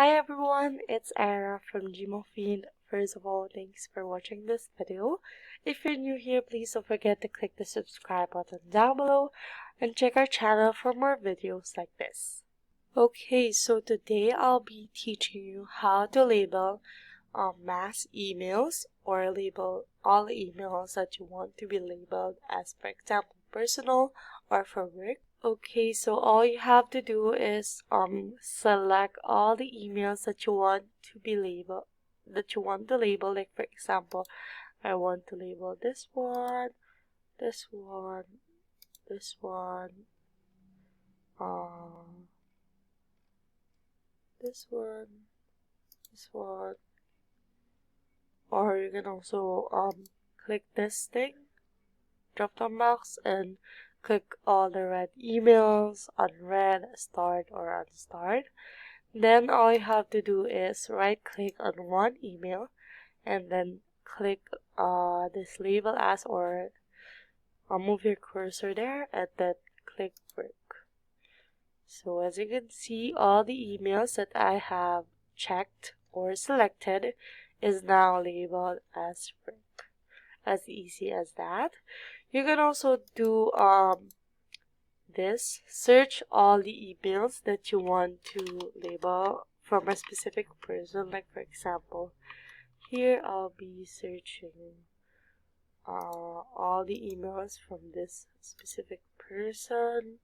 Hi everyone, it's Ara from gmailfiend. First of all, thanks for watching this video. If you're new here, please don't forget to click the subscribe button down below and check our channel for more videos like this. Okay, so today I'll be teaching you how to label mass emails or label all emails that you want to be labeled as, for example, personal or for work. Okay, so all you have to do is select all the emails that you want to be labeled, like for example, I want to label this one, this one, this one, this one, this one, or you can also click this thing, drop down box, and click all the red emails, unread, starred, or unstarred. Then all you have to do is right click on one email and then click this label as, or move your cursor there and then click work. So as you can see, all the emails that I have checked or selected is now labeled as work. As easy as that. You can also do this, search all the emails that you want to label from a specific person. Like for example, here I'll be searching all the emails from this specific person,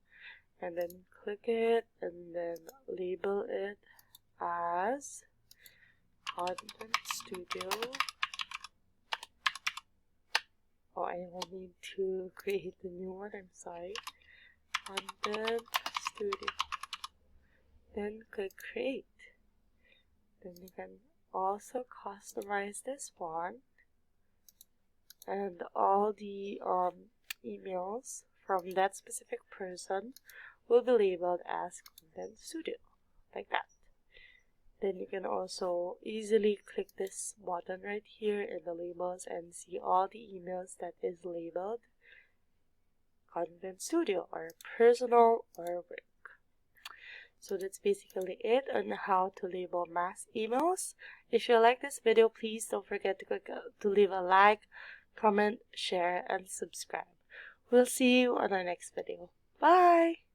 and then click it and then label it as Content Studio. Oh, I will need to create a new one, I'm sorry. Content Studio. Then click create. Then you can also customize this one, and all the emails from that specific person will be labeled as Content Studio, like that. Then you can also easily click this button right here in the labels and see all the emails that is labeled Content Studio or personal or work. So that's basically it on how to label mass emails. If you like this video, please don't forget to leave a like, comment, share, and subscribe. We'll see you on our next video. Bye!